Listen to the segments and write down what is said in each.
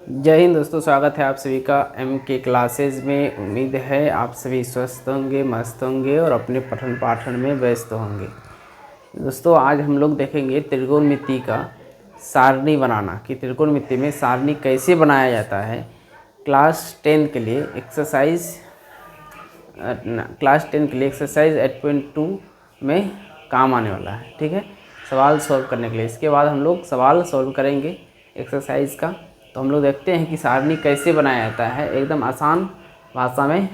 जय हिंद दोस्तों, स्वागत है आप सभी का एम के क्लासेज में। उम्मीद है आप सभी स्वस्थ होंगे, मस्त होंगे और अपने पठन पाठन में व्यस्त होंगे। दोस्तों आज हम लोग देखेंगे त्रिकोणमिति का सारणी बनाना कि त्रिकोणमिति में सारणी कैसे बनाया जाता है। क्लास 10 के लिए एक्सरसाइज 8.2 में काम आने वाला है। ठीक है, सवाल सॉल्व करने के लिए। इसके बाद हम लोग सवाल सॉल्व करेंगे एक्सरसाइज का। तो हम लोग देखते हैं कि सारणी कैसे बनाया जाता है, एकदम आसान भाषा में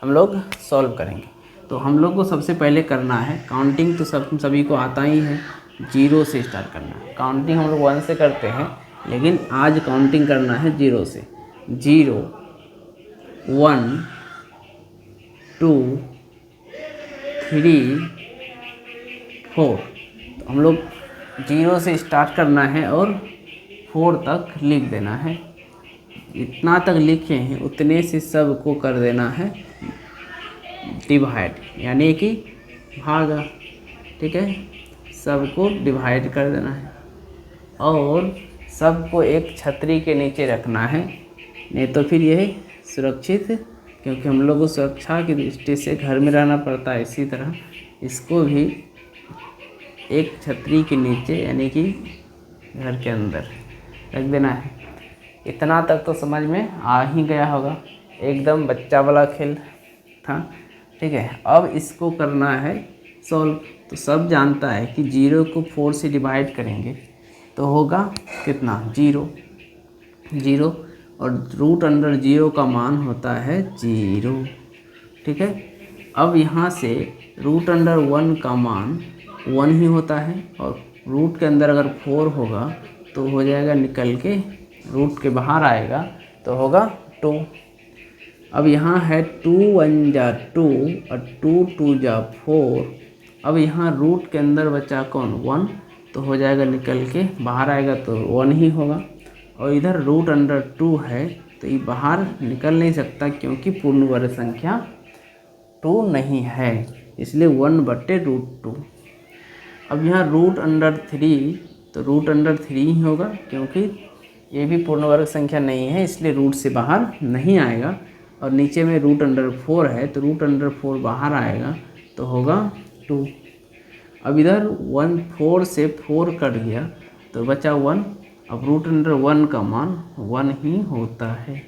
हम लोग सॉल्व करेंगे। तो हम लोग को सबसे पहले करना है काउंटिंग। तो सभी को आता ही है, 0 से स्टार्ट करना है। काउंटिंग हम लोग 1 से करते हैं, लेकिन आज काउंटिंग करना है 0 से। 0 1 2 3 4। तो हम लोग 0 से स्टार्ट करना है और 4 तक लिख देना है। इतना तक लिखे हैं उतने से सब को कर देना है डिवाइड, यानी कि भागा। ठीक है, सबको डिवाइड कर देना है और सबको एक छतरी के नीचे रखना है, नहीं तो फिर यह सुरक्षित, क्योंकि हम लोग को सुरक्षा की दृष्टि से घर में रहना पड़ता है। इसी तरह इसको भी एक छतरी के नीचे, यानी कि घर के अंदर रख देना है। इतना तक तो समझ में आ ही गया होगा, एकदम बच्चा वाला खेल था। ठीक है, अब इसको करना है सॉल्व। तो सब जानता है कि 0 को 4 से डिवाइड करेंगे तो होगा कितना, 0 0, और रूट अंडर 0 का मान होता है 0। ठीक है, अब यहाँ से रूट अंडर 1 का मान 1 ही होता है, और रूट के अंदर अगर 4 होगा तो हो जाएगा निकल के, रूट के बाहर आएगा तो होगा 2। अब यहाँ है 2 1 जा 2 और 2 2 जा 4। अब यहाँ रूट के अंदर बचा कौन, 1, तो हो जाएगा निकल के बाहर आएगा तो 1 ही होगा। और इधर रूट अंडर 2 है तो ये बाहर निकल नहीं सकता, क्योंकि पूर्ण वर्ग संख्या 2 नहीं है, इसलिए 1/√2। अब यहाँ रूट अंडर 3, तो रूट अंडर 3 ही होगा, क्योंकि ये भी पूर्ण वर्ग संख्या नहीं है, इसलिए रूट से बाहर नहीं आएगा। और नीचे में रूट अंडर 4 है तो रूट अंडर 4 बाहर आएगा तो होगा 2। अब इधर 1 4 से 4 कट गया तो बचा 1। अब रूट अंडर 1 का मान 1 ही होता है।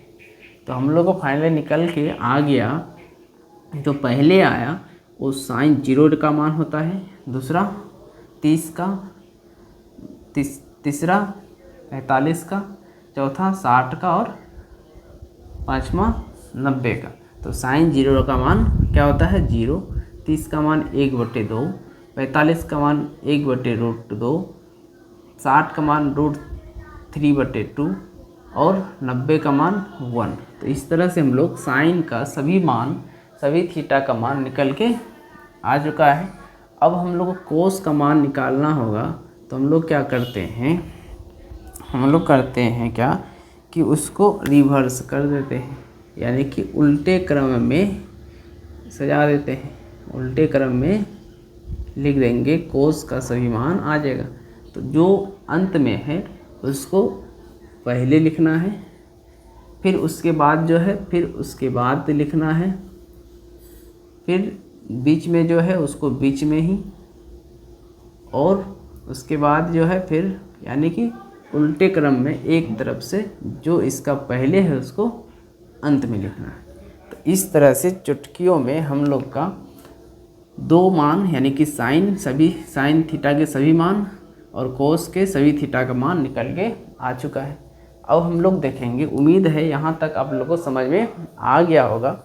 तो हम लोग को फाइनली निकल के आ गया। तो पहले आया वो साइन 0 का मान होता है, दूसरा 30 का, तीसरा 45 का, चौथा 60 का और पाँचवा 90 का। तो साइन 0 का मान क्या होता है, 0। 30 का मान 1/2, 45 का मान 1/√2, 60 का मान √3/2 और 90 का मान 1। तो इस तरह से हम लोग साइन का सभी मान, सभी थीटा का मान निकल के आ चुका है। अब हम लोग को कोस का मान निकालना होगा। तो हम लोग क्या करते हैं, हम लोग करते हैं क्या कि उसको रिवर्स कर देते हैं, यानी कि उल्टे क्रम में सजा देते हैं। उल्टे क्रम में लिख देंगे, कोस का सभी मान आ जाएगा। तो जो अंत में है उसको पहले लिखना है, फिर उसके बाद जो है, फिर उसके बाद लिखना है, फिर बीच में जो है उसको बीच में ही, और उसके बाद जो है फिर, यानी कि उल्टे क्रम में एक तरफ से जो इसका पहले है उसको अंत में लिखना है। तो इस तरह से चुटकियों में हम लोग का 2 मान, यानी कि साइन थीटा के सभी मान और कोस के सभी थीटा का मान निकल के आ चुका है। अब हम लोग देखेंगे, उम्मीद है यहाँ तक आप लोगों को समझ में आ गया होगा।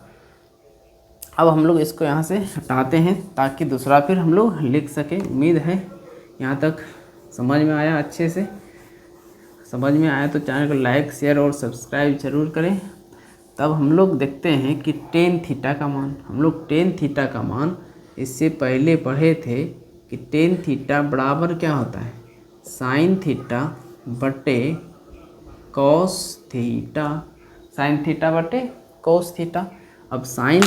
अब हम लोग इसको यहाँ से हटाते हैं ताकि दूसरा फिर हम लोग लिख सकें। उम्मीद है यहाँ तक समझ में आया। अच्छे से समझ में आया तो चैनल को लाइक, शेयर और सब्सक्राइब जरूर करें। तब हम लोग देखते हैं कि टेन थीटा का मान, हम लोग टेन थीटा का मान इससे पहले पढ़े थे कि टेन थीटा बराबर क्या होता है, साइन थीटा बटे कॉस थीटा। साइन थीटा बटे कॉस थीटा। अब साइन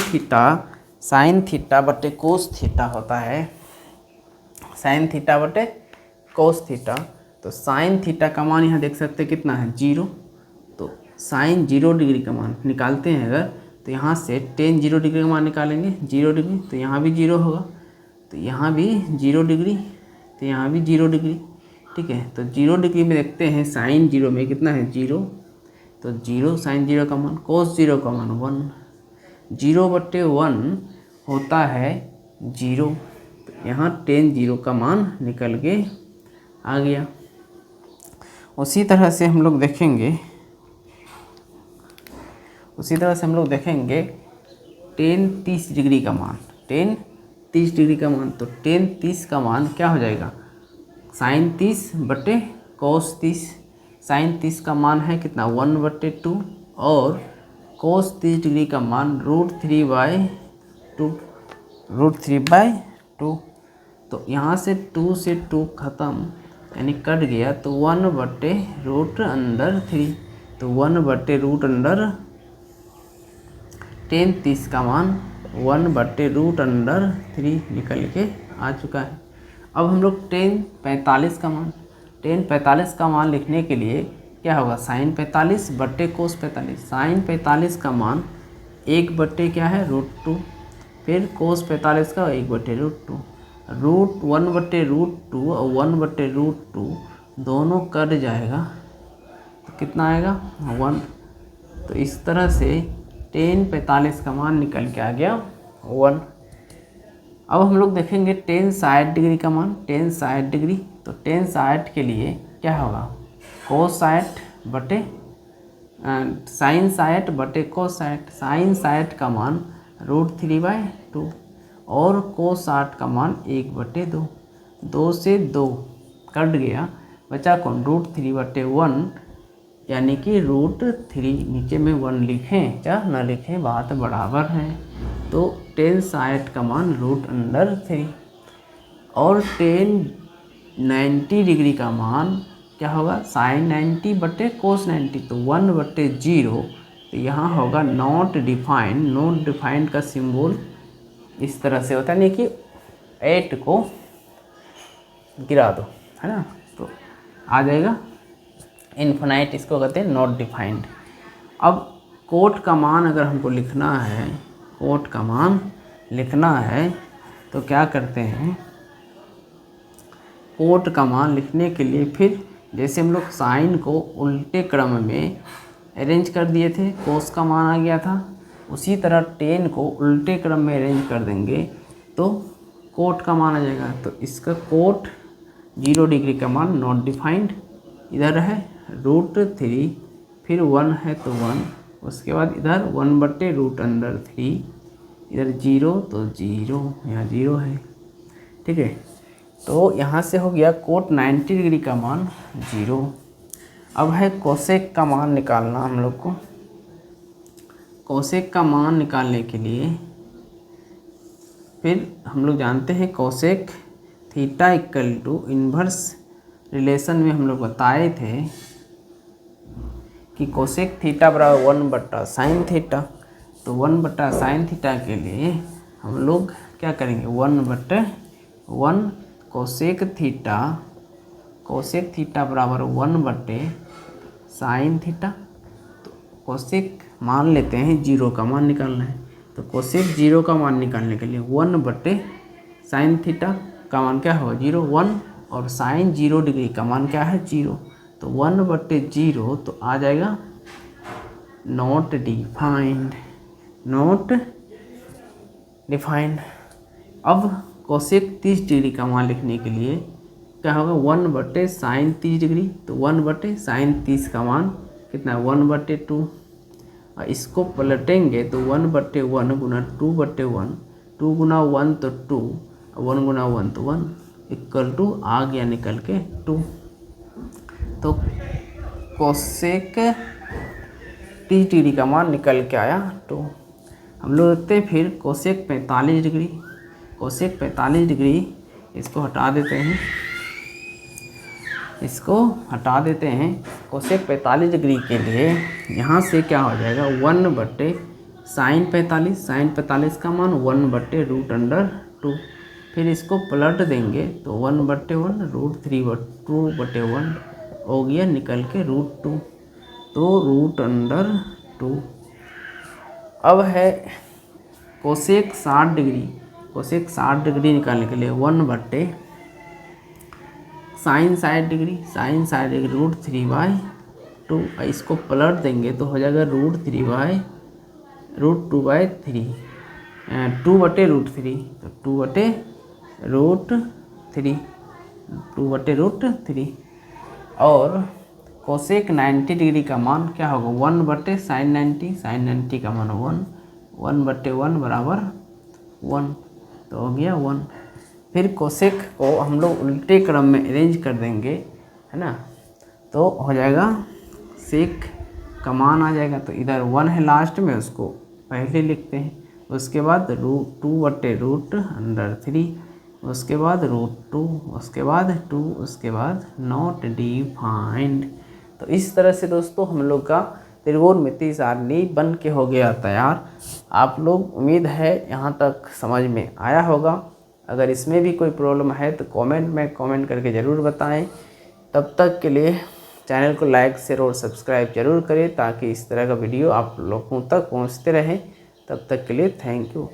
थीटा बटे कोस थीटा होता है, साइन थीटा बटे कोस थीटा। तो साइन थीटा का मान यहाँ देख सकते हैं कितना है, 0। तो साइन 0 डिग्री का मान निकालते हैं अगर, तो यहाँ से टेन 0 डिग्री का मान निकालेंगे 0 डिग्री, तो यहाँ भी 0 होगा, तो यहाँ भी 0 डिग्री, तो यहाँ भी 0 डिग्री। ठीक है, तो 0 डिग्री में देखते हैं साइन 0 में कितना है 0, तो 0 साइन 0 का मान, कोस 0 का मान 1, 0/1 होता है 0, तो यहाँ टेन 0 का मान निकल के आ गया। उसी तरह से हम लोग देखेंगे टेन 30 डिग्री का मान, टेन 30 डिग्री का मान, तो टेन 30 का मान क्या हो जाएगा साइन 30 बटे कोस 30, साइन 30 का मान है कितना 1/2 और कोस 30 डिग्री का मान √3/2, तो यहाँ से 2 से 2 ख़त्म यानी कट गया, तो 1/√3, तो 1/√, टेन 30 का मान 1/√3 निकल के आ चुका है। अब हम लोग टेन 45 का मान लिखने के लिए क्या होगा साइन 45 बटे कोस 45, साइन 45 का मान 1/, क्या है √2, फिर कोस 45 का 1/√2, 1/√2 और 1/√2 दोनों कट जाएगा, तो कितना आएगा 1, तो इस तरह से टेन 45 का मान निकल के आ गया 1। अब हम लोग देखेंगे टेन 60 डिग्री का मान, टेन 60 डिग्री, तो टेन 60 के लिए क्या होगा कोस 60 बटे साइन 60 बटे कोस 60, साइन 60 का मान √3/2 और कोस 60 का मान 1/2, 2 से 2 कट गया, बचा कौन √3/1, यानी कि √3, नीचे में 1 लिखें या ना लिखें बात बराबर है, तो टेन 60 का मान √3 और टेन 90 डिग्री का मान क्या होगा साइन 90 बटे कोस 90, तो 1/0, तो यहाँ होगा नॉट डिफाइंड का सिंबल इस तरह से होता है, नहीं कि 8 को गिरा दो, है ना, तो आ जाएगा इन्फिनाइट, इसको कहते हैं नॉट डिफाइंड। अब कोट का मान अगर हमको लिखना है, कोट का मान लिखना है तो क्या करते हैं, कोट का मान लिखने के लिए फिर जैसे हम लोग साइन को उल्टे क्रम में अरेंज कर दिए थे, कोस का मान आ गया था, उसी तरह टेन को उल्टे क्रम में अरेंज कर देंगे तो कोट का मान आ जाएगा। तो इसका कोट 0 डिग्री का मान नॉट डिफाइंड, इधर है √3, फिर 1 है तो 1, उसके बाद इधर 1/√3, इधर 0 तो 0, यहाँ 0 है। ठीक है, तो यहाँ से हो गया कोट 90 डिग्री का मान 0। अब है कोसेक का मान निकालना हम लोग को। कोसेक का मान निकालने के लिए फिर हम लोग जानते हैं cosec theta equal to inverse relation में हम लोग बताए थे कि कोसेक थीटा बराबर 1/sin थीटा, तो 1/sin थीटा के लिए हम लोग क्या करेंगे 1/1 कोसेक थीटा बराबर 1/sin थीटा, तो कोसेक मान लेते हैं 0 का मान निकालना है, तो कोसेक 0 का मान निकालने के लिए 1/sin थीटा का मान क्या होगा 0 1 और साइन 0 डिग्री का मान क्या है 0, तो 1/0 तो आ जाएगा नॉट डिफाइंड। अब कोसेक 30 डिग्री का मान लिखने के लिए क्या होगा 1/sin 30 डिग्री, तो 1/sin 30 का मान कितना है 1/2, और इसको पलटेंगे तो 1/1 गुना 2/1, 2 गुना 1 तो 2, 1 गुना 1 तो 1 इक्वल टू आ गया निकल के 2। तो कोसेक 30 डिग्री का मान निकल के आया 2। हम लोग देखते हैं फिर कोसेक 45 डिग्री, कोसेक 45 डिग्री इसको हटा देते हैं, कोसेक 45 डिग्री के लिए यहाँ से क्या हो जाएगा 1/sin 45, साइन 45 का मान 1/√2, फिर इसको पलट देंगे तो 1/1 √3/2/1 हो गया निकल के √2, तो रूट अंडर 2। अब है कोसेक 60 डिग्री। कोसेक 60 डिग्री निकालने के लिए 1/, साइन 60 डिग्री, साइन 60 डिग्री √3/2। इसको पलट देंगे तो हो जाएगा √2/3, 2/√3, तो 2/√3। और कोसेक 90 डिग्री का मान क्या होगा, 1/sin 90, sin 90 का मान 1, 1/1 बराबर 1, तो हो गया 1। फिर कोसेक को हम लोग उल्टे क्रम में अरेंज कर देंगे, है ना, तो हो जाएगा सेक का मान आ जाएगा, तो इधर 1 है लास्ट में, उसको पहले लिखते हैं, उसके बाद √2/√3, उसके बाद √2, उसके बाद 2, उसके बाद नॉट डिफाइंड। तो इस तरह से दोस्तों हम लोग का त्रिकोणमितीय सारणी बन के हो गया तैयार। आप लोग, उम्मीद है यहाँ तक समझ में आया होगा। अगर इसमें भी कोई प्रॉब्लम है तो कमेंट करके ज़रूर बताएं। तब तक के लिए चैनल को लाइक, शेयर और सब्सक्राइब जरूर करें, ताकि इस तरह का वीडियो आप लोगों तक पहुंचते रहें। तब तक के लिए थैंक यू।